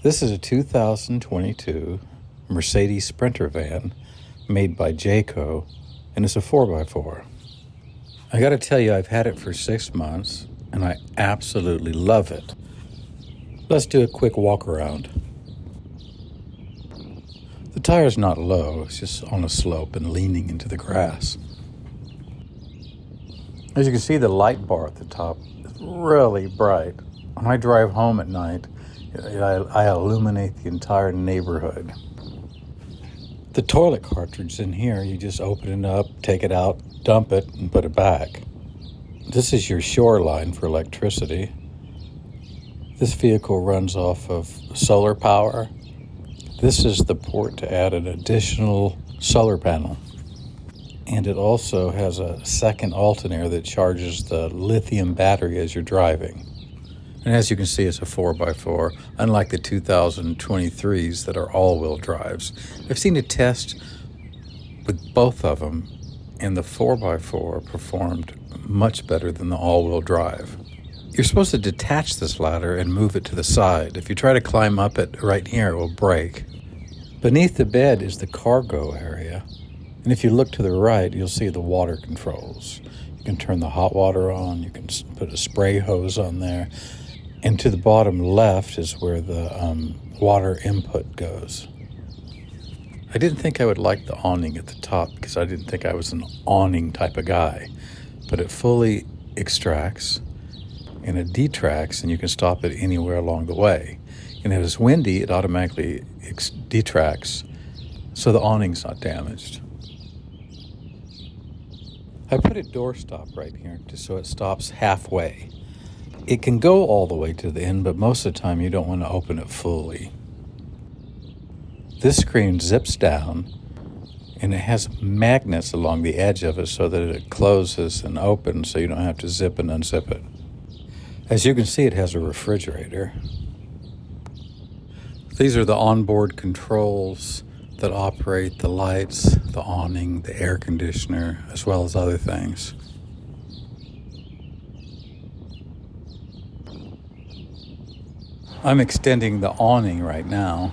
This is a 2022 Mercedes Sprinter van made by Jayco, and it's a 4x4. I gotta tell you, I've had it for 6 months, and I absolutely love it. Let's do a quick walk around. The tire's not low, it's just on a slope and leaning into the grass. As you can see, the light bar at the top is really bright. When I drive home at night, I illuminate the entire neighborhood. The toilet cartridge in here, you just open it up, take it out, dump it, and put it back. This is your shoreline for electricity. This vehicle runs off of solar power. This is the port to add an additional solar panel. And it also has a second alternator that charges the lithium battery as you're driving. And as you can see, it's a 4x4, unlike the 2023s that are all-wheel drives. I've seen a test with both of them, and the 4x4 performed much better than the all-wheel drive. You're supposed to detach this ladder and move it to the side. If you try to climb up it right here, it will break. Beneath the bed is the cargo area, and if you look to the right, you'll see the water controls. You can turn the hot water on, you can put a spray hose on there. And to the bottom left is where the water input goes. I didn't think I would like the awning at the top because I didn't think I was an awning type of guy. But it fully extracts and it detracts, and you can stop it anywhere along the way. And if it's windy, it automatically detracts, so the awning's not damaged. I put a doorstop right here so it stops halfway. It can go all the way to the end, but most of the time you don't want to open it fully. This screen zips down, and it has magnets along the edge of it so that it closes and opens so you don't have to zip and unzip it. As you can see, it has a refrigerator. These are the onboard controls that operate the lights, the awning, the air conditioner, as well as other things. I'm extending the awning right now.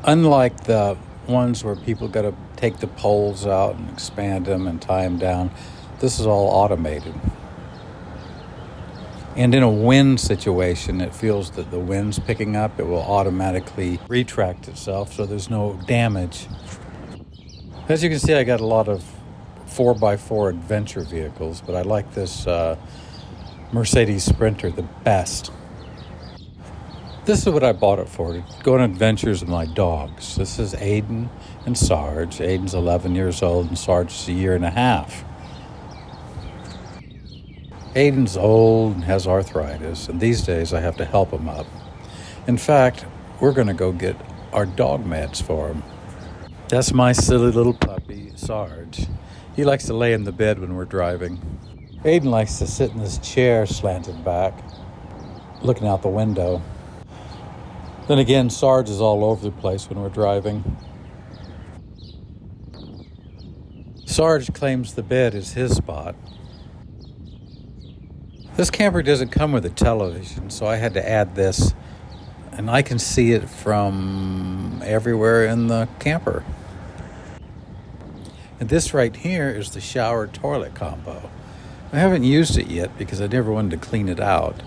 Unlike the ones where people got to take the poles out and expand them and tie them down, this is all automated. And in a wind situation, it feels that the wind's picking up, it will automatically retract itself so there's no damage. As you can see, I got a lot of 4x4 adventure vehicles, but I like this Mercedes Sprinter the best. This is what I bought it for, to go on adventures with my dogs. This is Aiden and Sarge. Aiden's 11 years old and Sarge is a year and a half. Aiden's old and has arthritis, and these days I have to help him up. In fact, we're going to go get our dog meds for him. That's my silly little puppy, Sarge. He likes to lay in the bed when we're driving. Aiden likes to sit in this chair slanted back, looking out the window. Then again, Sarge is all over the place when we're driving. Sarge claims the bed is his spot. This camper doesn't come with a television, so I had to add this, and I can see it from everywhere in the camper. And this right here is the shower toilet combo. I haven't used it yet because I never wanted to clean it out.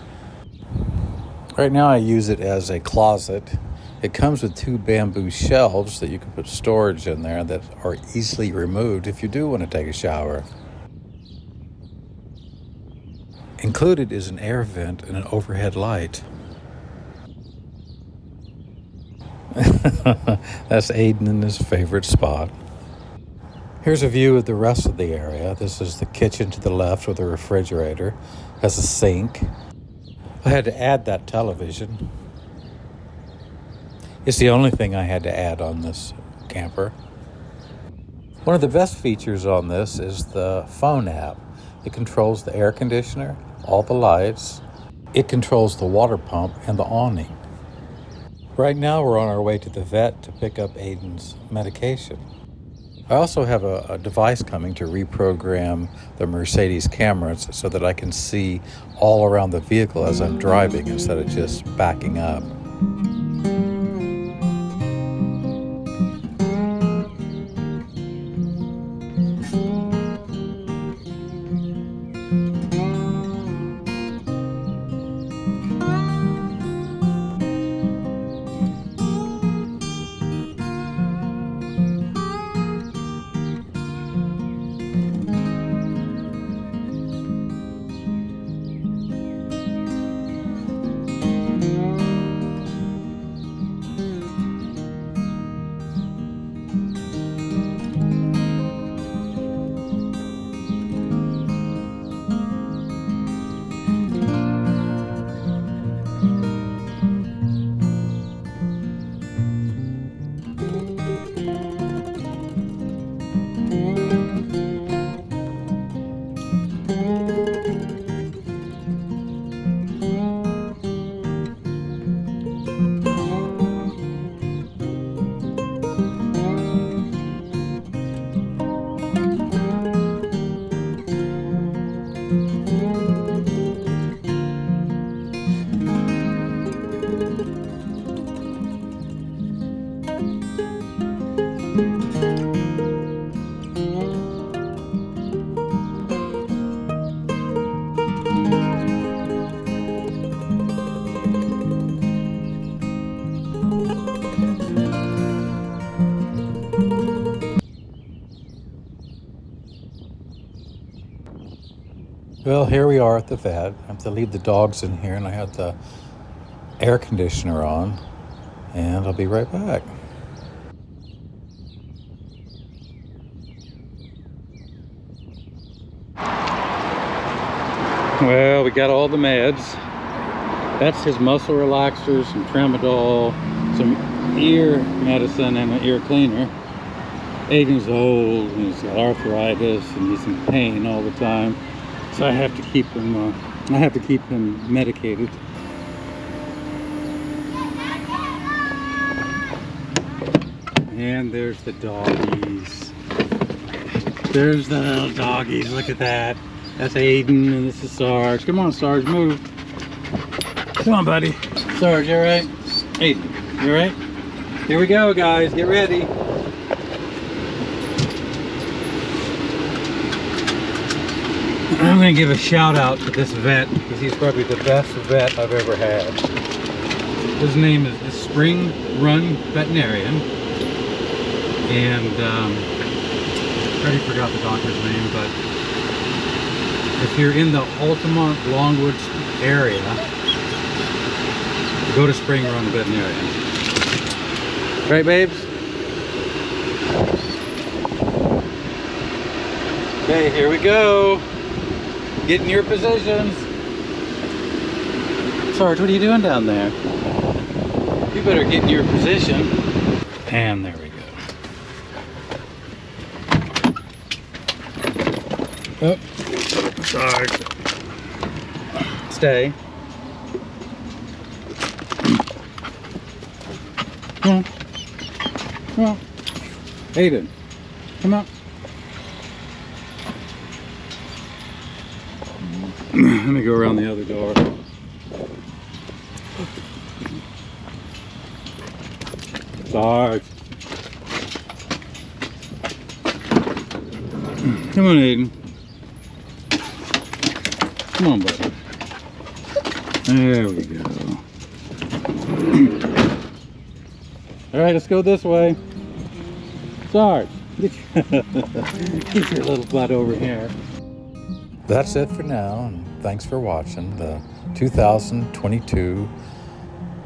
Right now I use it as a closet. It comes with 2 bamboo shelves that you can put storage in there that are easily removed if you do want to take a shower. Included is an air vent and an overhead light. That's Aiden in his favorite spot. Here's a view of the rest of the area. This is the kitchen to the left with a refrigerator. It has a sink. I had to add that television. It's the only thing I had to add on this camper. One of the best features on this is the phone app. It controls the air conditioner, all the lights. It controls the water pump and the awning. Right now we're on our way to the vet to pick up Aiden's medication. I also have a device coming to reprogram the Mercedes cameras so that I can see all around the vehicle as I'm driving instead of just backing up. Well, here we are at the vet. I have to leave the dogs in here, and I have the air conditioner on, and I'll be right back. Well, we got all the meds. That's his muscle relaxers, some tramadol, some ear medicine, and an ear cleaner. Aiden's old, and he's got arthritis, and he's in pain all the time. So I have to keep him medicated. And there's the doggies. There's the little doggies. Look at that. That's Aiden, and this is Sarge. Come on, Sarge, move. Come on, buddy. Sarge, you all right? Aiden, you all right? Here we go, guys. Get ready. I'm going to give a shout out to this vet because he's probably the best vet I've ever had. His name is Spring Run Veterinarian, and I already forgot the doctor's name, but if you're in the Altamont Longwood area, go to Spring Run Veterinarian. Right, babes? Okay, here we go. Get in your positions. Sarge, what are you doing down there? You better get in your position. And there we go. Oh, Sarge. Stay. Come on. Come on. Aiden, come on. Let me go around the other door. Sarge. Come on, Aiden. Come on, buddy. There we go. All right, let's go this way. Sarge, get your little butt over here. That's it for now, and thanks for watching the 2022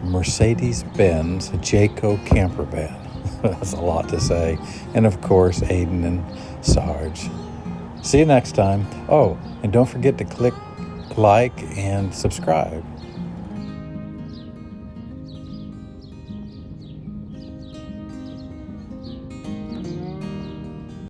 Mercedes-Benz Jayco camper van. That's a lot to say. And of course, Aiden and Sarge. See you next time. Oh, and don't forget to click like and subscribe.